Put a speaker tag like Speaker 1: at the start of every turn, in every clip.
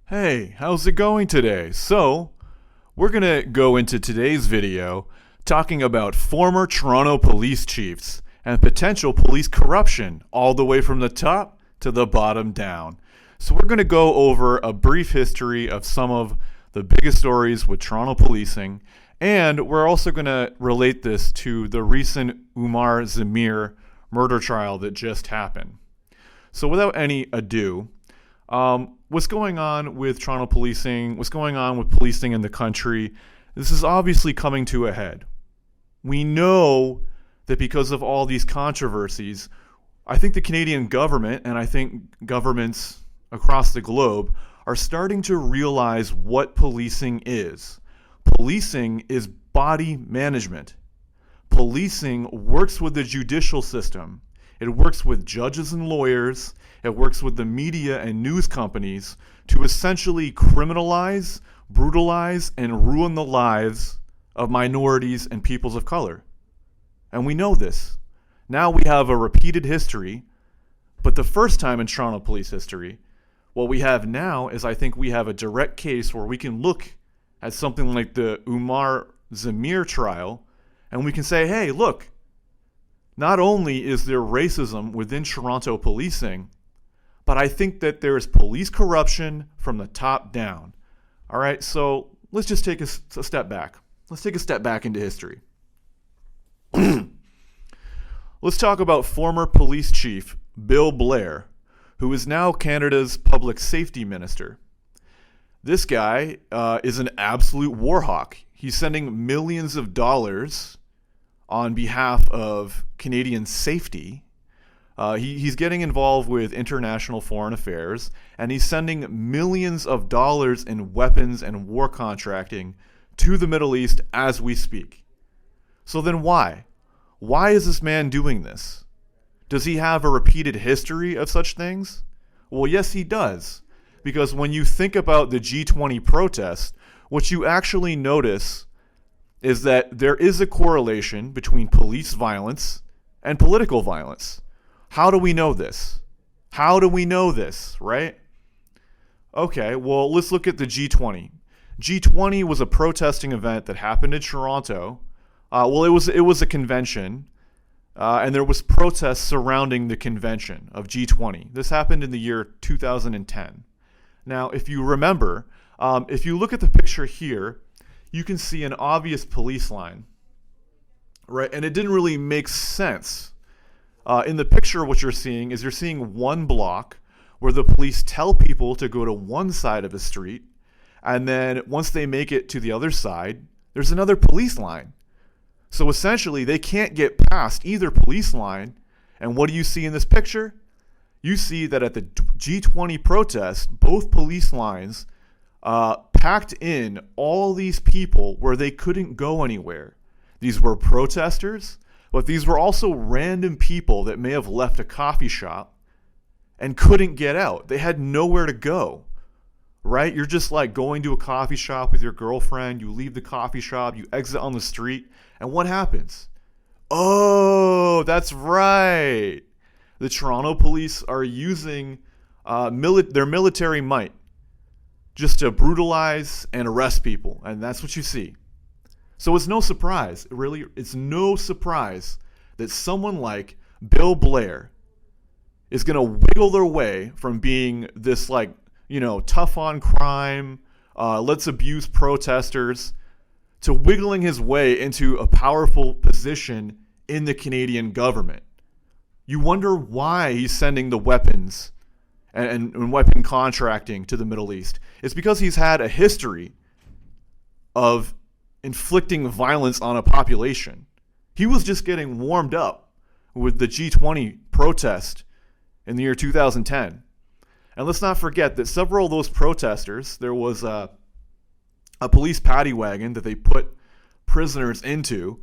Speaker 1: Hey, how's it going today? So, we're gonna go into today's video talking about former Toronto police chiefs and potential police corruption all the way from the top to the bottom down. So we're gonna go over a brief history of some of the biggest stories with Toronto policing, and we're also gonna relate this to the recent Umar Zameer murder trial that just happened. So without any ado, what's going on with Toronto policing? What's going on with policing in the country? This is obviously coming to a head. We know that because of all these controversies, I think the Canadian government and I think governments across the globe are starting to realize what policing is. Policing is body management. Policing works with the judicial system. It works with judges and lawyers. It works with the media and news companies to essentially criminalize, brutalize, and ruin the lives of minorities and peoples of color. And we know this. Now we have a repeated history, but the first time in Toronto police history, what we have now is I think we have a direct case where we can look at something like the Umar Zameer trial and we can say, hey, look, not only is there racism within Toronto policing, but I think that there is police corruption from the top down. All right, so let's just take a step back. Let's take a step back into history. Let's talk about former police chief Bill Blair, who is now Canada's public safety minister. This guy is an absolute war hawk. He's sending millions of dollars on behalf of Canadian safety. He's getting involved with international foreign affairs, and he's sending millions of dollars in weapons and war contracting to the Middle East as we speak. So then why? Why is this man doing this? Does he have a repeated history of such things? Well, yes, he does. Because when you think about the G20 protest, what you actually notice is that there is a correlation between police violence and political violence. How do we know this? How do we know this, right? Okay, well, let's look at the G20. G20 was a protesting event that happened in Toronto. It was a convention, and there was protests surrounding the convention of G20. This happened in the year 2010. Now, if you remember, if you look at the picture here, you can see an obvious police line, right? And it didn't really make sense. In the picture, what you're seeing is you're seeing one block where the police tell people to go to one side of the street, and then once they make it to the other side, there's another police line. So essentially, they can't get past either police line. And what do you see in this picture? You see that at the G20 protest, both police lines packed in all these people where they couldn't go anywhere. These were protesters, but these were also random people that may have left a coffee shop and couldn't get out. They had nowhere to go, right? You're just like going to a coffee shop with your girlfriend. You leave the coffee shop, you exit on the street, and what happens? Oh, that's right. The Toronto police are using their military might just to brutalize and arrest people, and that's what you see. So it's no surprise, it's no surprise that someone like Bill Blair is going to wiggle their way from being this tough on crime, let's abuse protesters, to wiggling his way into a powerful position in the Canadian government. You wonder why he's sending the weapons and weapon contracting to the Middle East. It's because he's had a history of inflicting violence on a population. He was just getting warmed up with the G20 protest in the year 2010. And let's not forget that several of those protesters, there was a police paddy wagon that they put prisoners into,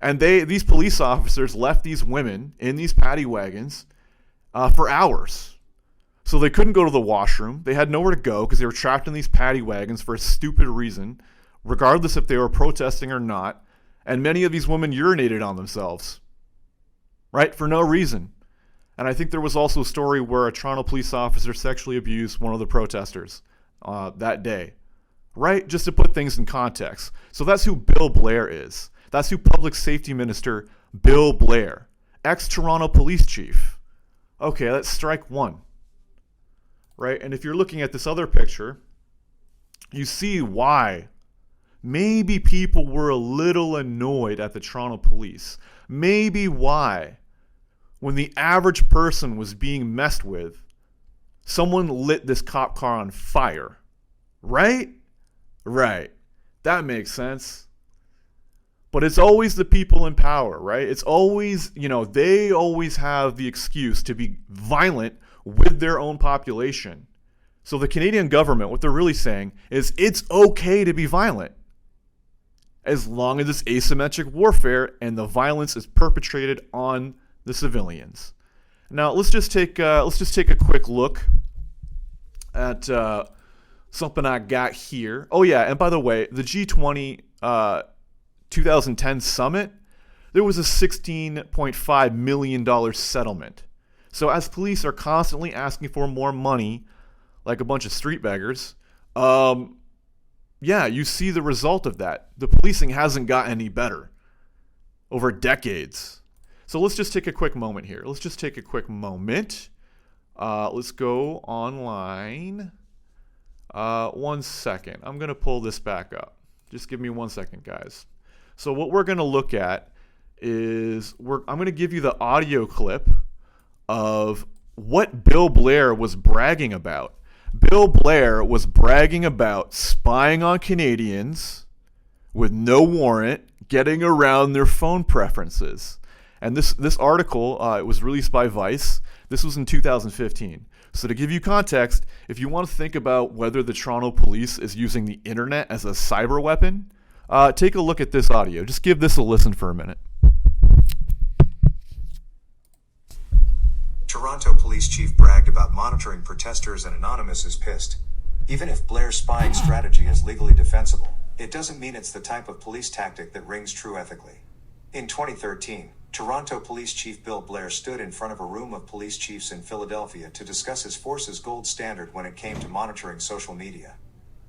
Speaker 1: and these police officers left these women in these paddy wagons for hours. So they couldn't go to the washroom. They had nowhere to go because they were trapped in these paddy wagons for a stupid reason, regardless if they were protesting or not. And many of these women urinated on themselves, right? For no reason. And I think there was also a story where a Toronto police officer sexually abused one of the protesters. that day, right? Just to put things in context. So that's who Bill Blair is. That's who Public Safety Minister Bill Blair, ex-Toronto police chief. Okay, that's strike one, right? And if you're looking at this other picture, you see why maybe people were a little annoyed at the Toronto police. Maybe why, when the average person was being messed with, someone lit this cop car on fire. Right? Right. That makes sense. But it's always the people in power, right? It's always, they always have the excuse to be violent with their own population. So the Canadian government, what they're really saying is it's okay to be violent as long as it's asymmetric warfare and the violence is perpetrated on the civilians. Now let's just take a quick look at something I got here. Oh yeah, and by the way, the G20 2010 summit, there was a $16.5 million settlement. So as police are constantly asking for more money, like a bunch of street beggars, you see the result of that. The policing hasn't gotten any better over decades. So let's just take a quick moment here. Let's go online. 1 second. I'm going to pull this back up. Just give me 1 second, guys. So what we're going to look at is I'm going to give you the audio clip of what Bill Blair was bragging about. Bill Blair was bragging about spying on Canadians with no warrant, getting around their phone preferences. And this article, it was released by Vice. This was in 2015. So to give you context, if you want to think about whether the Toronto police is using the internet as a cyber weapon, take a look at this audio. Just give this a listen for a minute.
Speaker 2: Toronto police chief bragged about monitoring protesters and Anonymous is pissed. Even if Blair's spying strategy is legally defensible, it doesn't mean it's the type of police tactic that rings true ethically. In 2013, Toronto police chief Bill Blair stood in front of a room of police chiefs in Philadelphia to discuss his force's gold standard when it came to monitoring social media.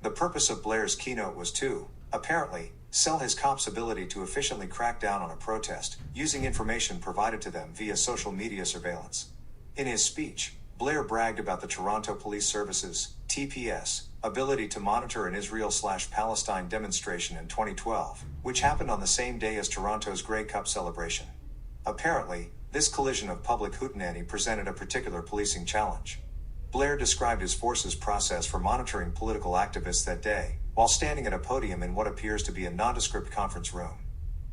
Speaker 2: The purpose of Blair's keynote was to, apparently, sell his cops' ability to efficiently crack down on a protest, using information provided to them via social media surveillance. In his speech, Blair bragged about the Toronto Police Service's, TPS, ability to monitor an Israel/Palestine demonstration in 2012, which happened on the same day as Toronto's Grey Cup celebration. Apparently, this collision of public hootenanny presented a particular policing challenge. Blair described his force's process for monitoring political activists that day, while standing at a podium in what appears to be a nondescript conference room.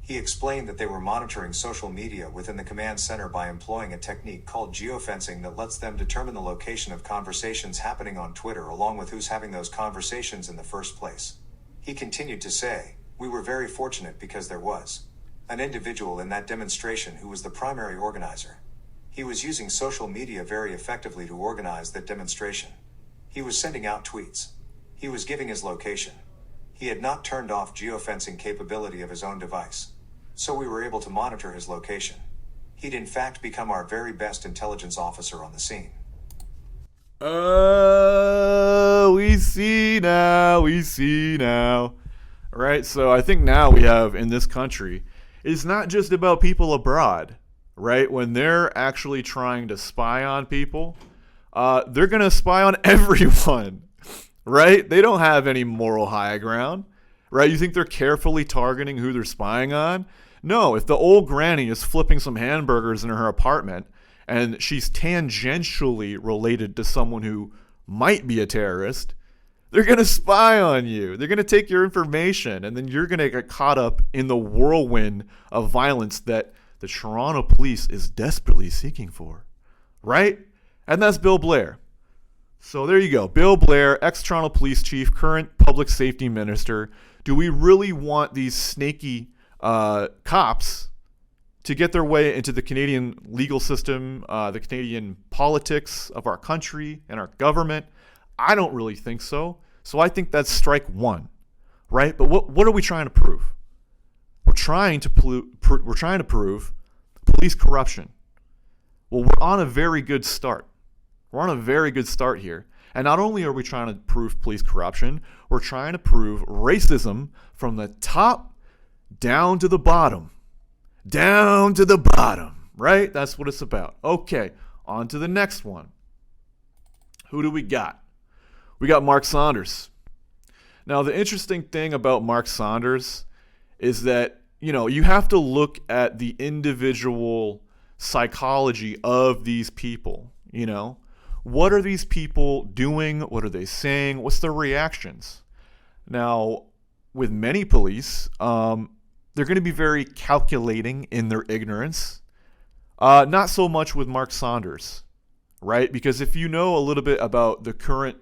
Speaker 2: He explained that they were monitoring social media within the command center by employing a technique called geofencing that lets them determine the location of conversations happening on Twitter along with who's having those conversations in the first place. He continued to say, "We were very fortunate because there was an individual in that demonstration who was the primary organizer. He was using social media very effectively to organize that demonstration. He was sending out tweets. He was giving his location. He had not turned off geofencing capability of his own device. So we were able to monitor his location. He'd in fact become our very best intelligence officer on the scene."
Speaker 1: We see now. Right, so I think now we have in this country, it's not just about people abroad, right? When they're actually trying to spy on people, they're going to spy on everyone, right? They don't have any moral high ground, right? You think they're carefully targeting who they're spying on? No, if the old granny is flipping some hamburgers in her apartment and she's tangentially related to someone who might be a terrorist, they're going to spy on you. They're going to take your information, and then you're going to get caught up in the whirlwind of violence that the Toronto police is desperately seeking for, right? And that's Bill Blair. So there you go. Bill Blair, ex-Toronto police chief, current public safety minister. Do we really want these snaky cops to get their way into the Canadian legal system, the Canadian politics of our country and our government? I don't really think so. So I think that's strike one, right? But what are we trying to prove? We're trying to prove police corruption. Well, we're on a very good start. We're on a very good start here. And not only are we trying to prove police corruption, we're trying to prove racism from the top down to the bottom. Down to the bottom, right? That's what it's about. Okay, on to the next one. Who do we got? We got Mark Saunders. Now, the interesting thing about Mark Saunders is that, you have to look at the individual psychology of these people, What are these people doing? What are they saying? What's their reactions? Now, with many police, they're going to be very calculating in their ignorance. Not so much with Mark Saunders, right? Because if you know a little bit about the current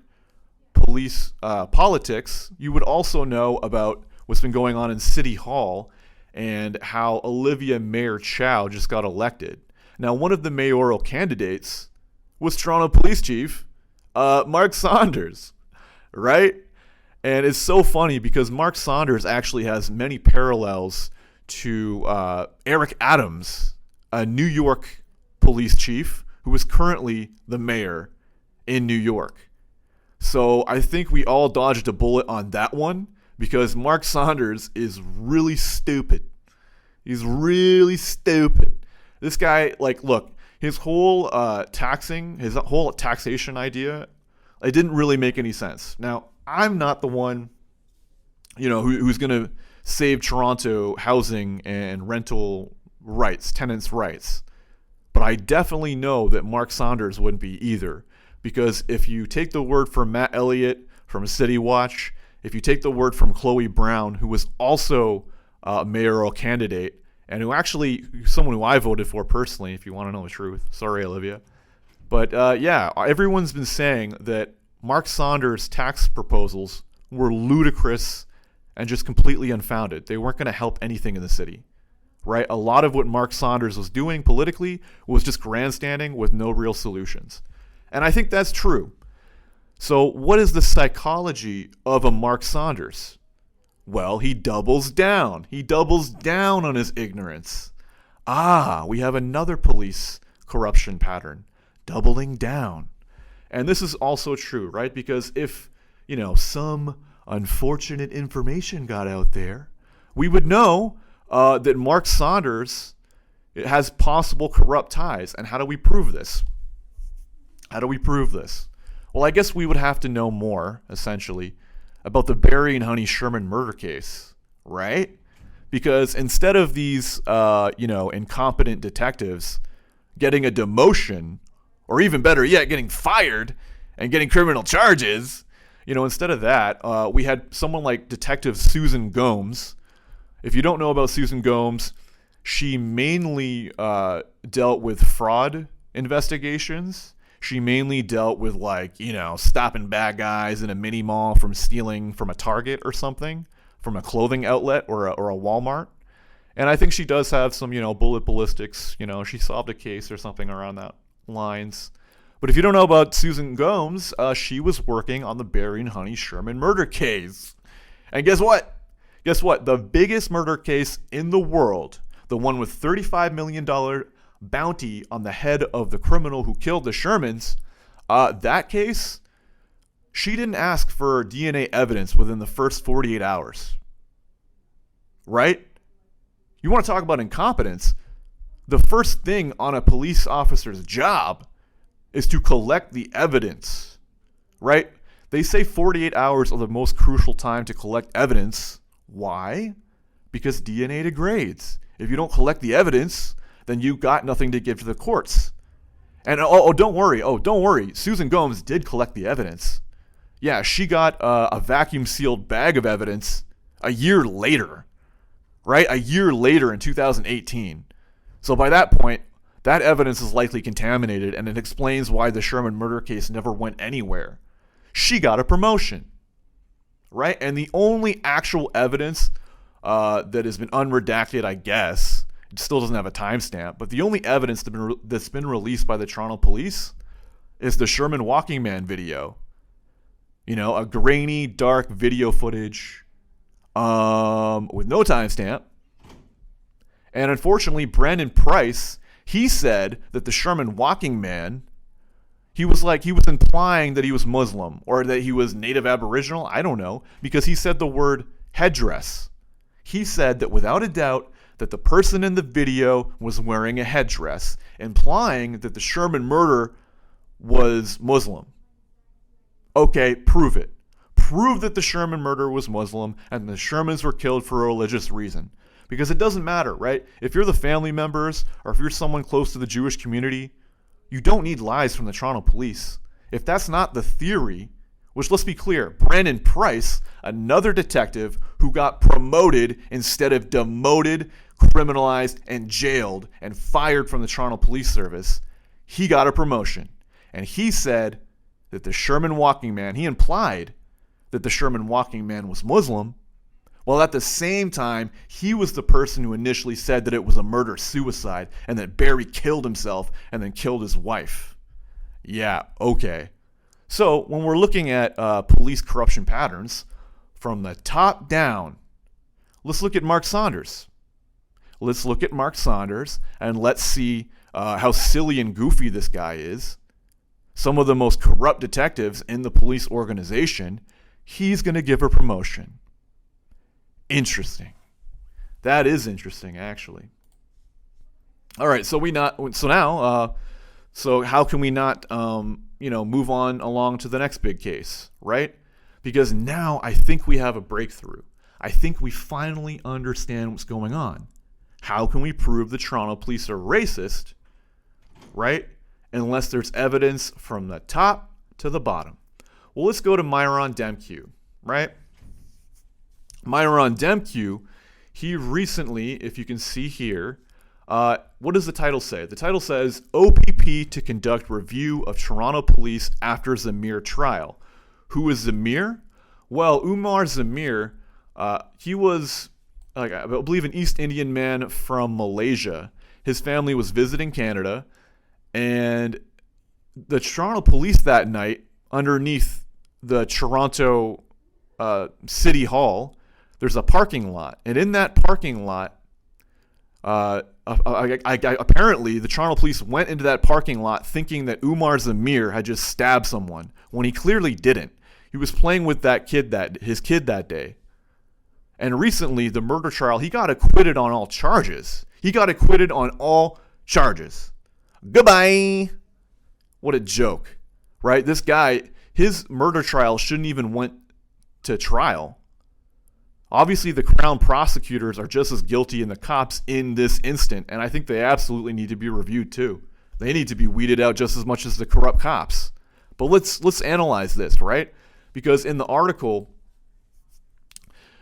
Speaker 1: police politics, you would also know about what's been going on in City Hall and how Olivia Mayor Chow just got elected. Now, one of the mayoral candidates was Toronto Police Chief Mark Saunders, right? And it's so funny because Mark Saunders actually has many parallels to Eric Adams, a New York police chief who is currently the mayor in New York. So I think we all dodged a bullet on that one because Mark Saunders is really stupid. He's really stupid. This guy, look, his whole taxation idea, it didn't really make any sense. Now, I'm not the one, who's going to save Toronto housing and rental rights, tenants' rights. But I definitely know that Mark Saunders wouldn't be either. Because if you take the word from Matt Elliott from City Watch, if you take the word from Chloe Brown, who was also a mayoral candidate, and who actually, someone who I voted for personally, if you want to know the truth. Sorry, Olivia. But everyone's been saying that Mark Saunders' tax proposals were ludicrous and just completely unfounded. They weren't going to help anything in the city, right? A lot of what Mark Saunders was doing politically was just grandstanding with no real solutions. And I think that's true. So what is the psychology of a Mark Saunders? Well, he doubles down. He doubles down on his ignorance. We have another police corruption pattern, doubling down. And this is also true, right? Because if, some unfortunate information got out there, we would know that Mark Saunders has possible corrupt ties. And how do we prove this? Well, I guess we would have to know more, essentially, about the Barry and Honey Sherman murder case, right? Because instead of these, incompetent detectives getting a demotion, or even better yet, getting fired and getting criminal charges, instead of that, we had someone like Detective Susan Gomes. If you don't know about Susan Gomes, she mainly dealt with fraud investigations. She mainly dealt with stopping bad guys in a mini mall from stealing from a Target or something, from a clothing outlet or a Walmart. And I think she does have some, bullet ballistics. She solved a case or something around that lines. But if you don't know about Susan Gomes, she was working on the Barry and Honey Sherman murder case. And guess what? The biggest murder case in the world, the one with $35 million bounty on the head of the criminal who killed the Shermans, that case, she didn't ask for DNA evidence within the first 48 hours. Right? You want to talk about incompetence? The first thing on a police officer's job is to collect the evidence. Right? They say 48 hours are the most crucial time to collect evidence. Why? Because DNA degrades. If you don't collect the evidence, then you got nothing to give to the courts. And don't worry. Susan Gomes did collect the evidence. Yeah, she got a vacuum-sealed bag of evidence a year later, right? A year later in 2018. So by that point, that evidence is likely contaminated, and it explains why the Sherman murder case never went anywhere. She got a promotion, right? And the only actual evidence that has been unredacted, I guess, it still doesn't have a timestamp, but the only evidence that's been released by the Toronto police is the Sherman Walking Man video. A grainy, dark video footage with no timestamp. And unfortunately, Brandon Price, he said that the Sherman Walking Man, He was implying that he was Muslim or that he was native Aboriginal. I don't know, because he said the word headdress. He said that without a doubt that the person in the video was wearing a headdress, implying that the Sherman murder was Muslim. Okay, prove it. Prove that the Sherman murder was Muslim and the Shermans were killed for a religious reason. Because it doesn't matter, right? If you're the family members or if you're someone close to the Jewish community, you don't need lies from the Toronto police. If that's not the theory, which, let's be clear, Brandon Price, another detective who got promoted instead of demoted, criminalized, and jailed and fired from the Toronto Police Service, he got a promotion. And he said that the Sherman walking man, he implied that the Sherman walking man was Muslim, while at the same time, he was the person who initially said that it was a murder-suicide and that Barry killed himself and then killed his wife. Yeah, okay. So when we're looking at police corruption patterns from the top down, let's look at Mark Saunders. Let's look at Mark Saunders and let's see how silly and goofy this guy is. Some of the most corrupt detectives in the police organization, he's going to give a promotion. Interesting. That is interesting, actually. All right, so how can we not move on along to the next big case, right? Because now I think we have a breakthrough. I think we finally understand what's going on. How can we prove the Toronto police are racist, right? Unless there's evidence from the top to the bottom. Well, let's go to Myron Demkiw, right? Myron Demkiw, he recently, if you can see here, what does the title say? The title says, OPP to conduct review of Toronto police after Zameer trial. Who is Zameer? Well, Umar Zameer, he was, I believe, an East Indian man from Malaysia. His family was visiting Canada, and the Toronto police that night, underneath the Toronto City Hall, there's a parking lot, and in that parking lot, apparently the Toronto police went into that parking lot thinking that Umar Zameer had just stabbed someone, when he clearly didn't. He was playing with his kid that day. And recently, the murder trial, he got acquitted on all charges. Goodbye. What a joke, right? This guy, his murder trial shouldn't even went to trial. Obviously, the Crown prosecutors are just as guilty as the cops in this instant, and I think they absolutely need to be reviewed too. They need to be weeded out just as much as the corrupt cops. But let's analyze this, right? Because in the article,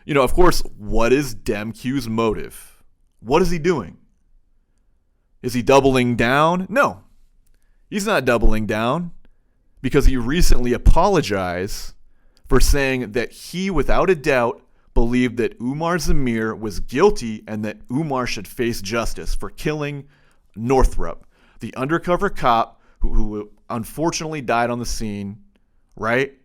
Speaker 1: of course, what is Demkiw's motive? What is he doing? Is he doubling down? No, he's not doubling down, because he recently apologized for saying that he, without a doubt, believed that Umar Zameer was guilty and that Umar should face justice for killing Northrop, the undercover cop who unfortunately died on the scene, right,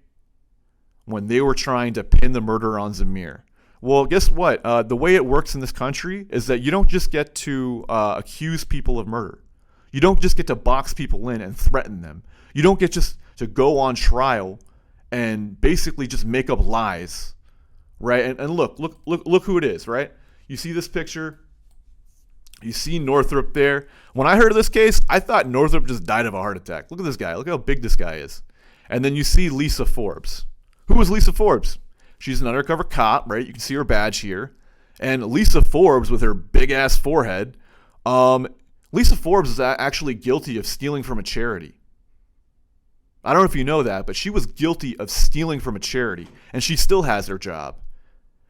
Speaker 1: when they were trying to pin the murder on Zameer. Well, guess what? The way it works in this country is that you don't just get to accuse people of murder. You don't just get to box people in and threaten them. You don't get just to go on trial and basically just make up lies. Right, and look who it is, right? You see this picture? You see Northrop there. When I heard of this case, I thought Northrop just died of a heart attack. Look at this guy. Look how big this guy is. And then you see Lisa Forbes. Who is Lisa Forbes? She's an undercover cop, right? You can see her badge here. And Lisa Forbes, with her big-ass forehead, Lisa Forbes is actually guilty of stealing from a charity. I don't know if you know that, but she was guilty of stealing from a charity, and she still has her job.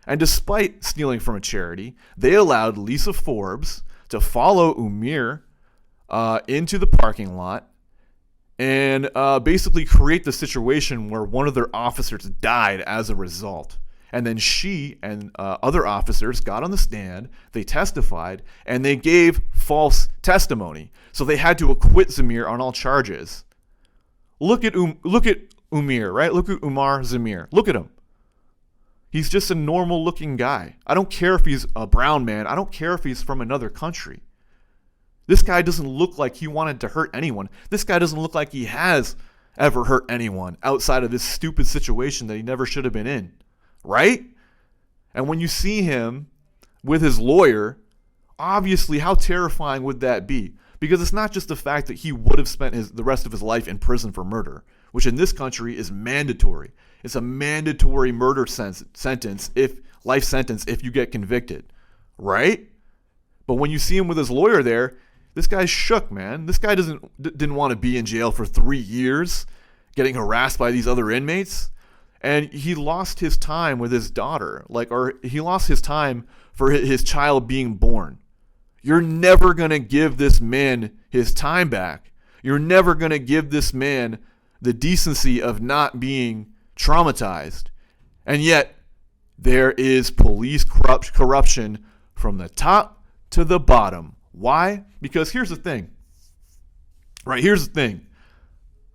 Speaker 1: And despite stealing from a charity, they allowed Lisa Forbes to follow Umar into the parking lot and basically create the situation where one of their officers died as a result. And then she and other officers got on the stand, they testified, and they gave false testimony. So they had to acquit Zameer on all charges. Look at Umar, right? Look at Umar Zameer. Look at him. He's just a normal-looking guy. I don't care if he's a brown man. I don't care if he's from another country. This guy doesn't look like he wanted to hurt anyone. This guy doesn't look like he has ever hurt anyone outside of this stupid situation that he never should have been in, right? And when you see him with his lawyer, obviously, how terrifying would that be? Because it's not just the fact that he would have spent the rest of his life in prison for murder, which in this country is mandatory. It's a mandatory murder sentence, life sentence, if you get convicted, right? But when you see him with his lawyer there, this guy's shook, man. This guy didn't want to be in jail for 3 years, getting harassed by these other inmates. And he lost his time with his daughter, or he lost his time for his child being born. You're never going to give this man his time back. You're never going to give this man the decency of not being traumatized. And yet, there is police corruption from the top to the bottom. Why? Because here's the thing. Right, here's the thing.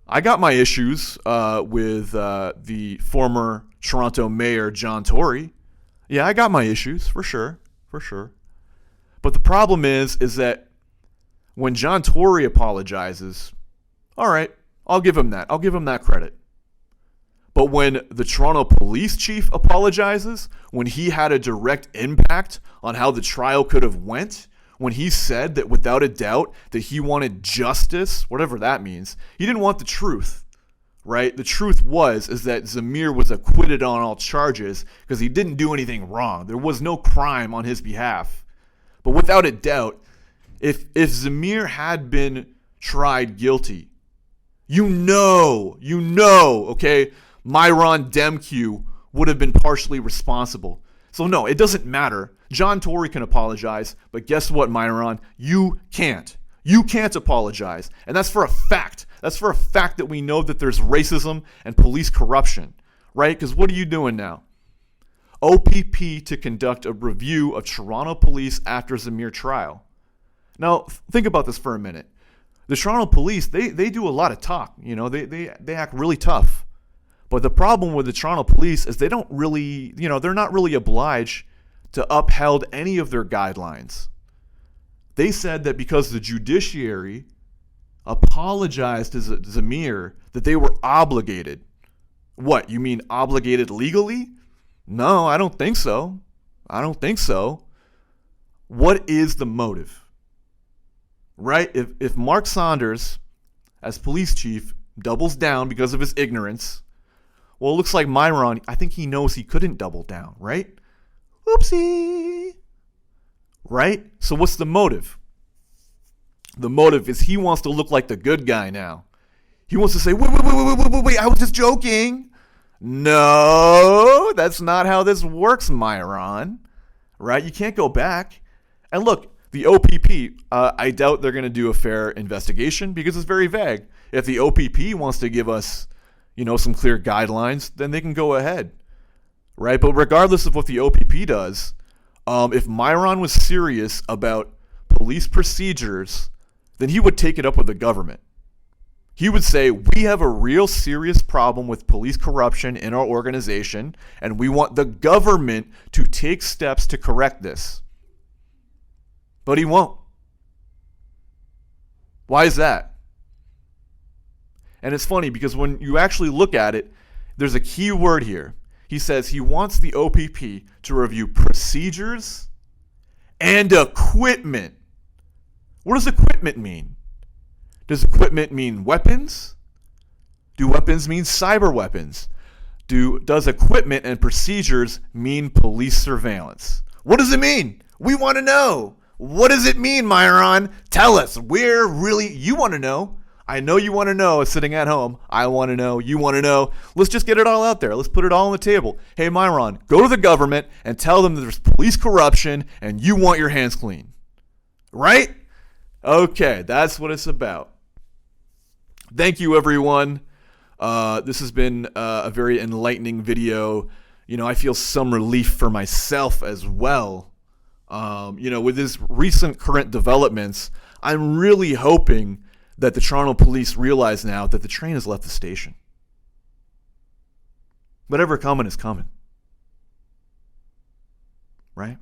Speaker 1: I got my issues with the former Toronto mayor, John Tory. Yeah, I got my issues, for sure. But the problem is that when John Tory apologizes, all right, I'll give him that. I'll give him that credit. But when the Toronto police chief apologizes, when he had a direct impact on how the trial could have went, when he said that without a doubt that he wanted justice, whatever that means, he didn't want the truth, right? The truth is that Zameer was acquitted on all charges because he didn't do anything wrong. There was no crime on his behalf. But without a doubt, if Zameer had been tried guilty, you know, okay, Myron Demkiw would have been partially responsible. So no, it doesn't matter. John Tory can apologize, but guess what, Myron? You can't. You can't apologize. And that's for a fact. That's for a fact that we know that there's racism and police corruption, right? Because what are you doing now? OPP to conduct a review of Toronto police after Zameer trial. Now, think about this for a minute. The Toronto police, they do a lot of talk. They act really tough. But the problem with the Toronto police is they don't really, they're not really obliged to uphold any of their guidelines. They said that because the judiciary apologized to Zameer, that they were obligated. What, you mean obligated legally? No, I don't think so. What is the motive? Right? If Mark Saunders, as police chief, doubles down because of his ignorance, well, it looks like Myron, I think he knows he couldn't double down, right? Oopsie. Right? So what's the motive? The motive is he wants to look like the good guy now. He wants to say, wait, I was just joking. No, that's not how this works, Myron. Right? You can't go back. And look, the OPP, I doubt they're going to do a fair investigation because it's very vague. If the OPP wants to give us, some clear guidelines, then they can go ahead. Right? But regardless of what the OPP does, if Myron was serious about police procedures, then he would take it up with the government. He would say, we have a real serious problem with police corruption in our organization, and we want the government to take steps to correct this. But he won't. Why is that? And it's funny because when you actually look at it, there's a key word here. He says he wants the OPP to review procedures and equipment. What does equipment mean? Does equipment mean weapons? Do weapons mean cyber weapons? Does equipment and procedures mean police surveillance? What does it mean? We want to know. What does it mean, Myron? Tell us. You want to know. I know you want to know. Sitting at home, I want to know. You want to know. Let's just get it all out there. Let's put it all on the table. Hey, Myron, go to the government and tell them that there's police corruption and you want your hands clean. Right? Okay, that's what it's about. Thank you, everyone. This has been a very enlightening video. I feel some relief for myself as well. With this recent current developments, I'm really hoping that the Toronto police realize now that the train has left the station. Whatever coming is coming. Right?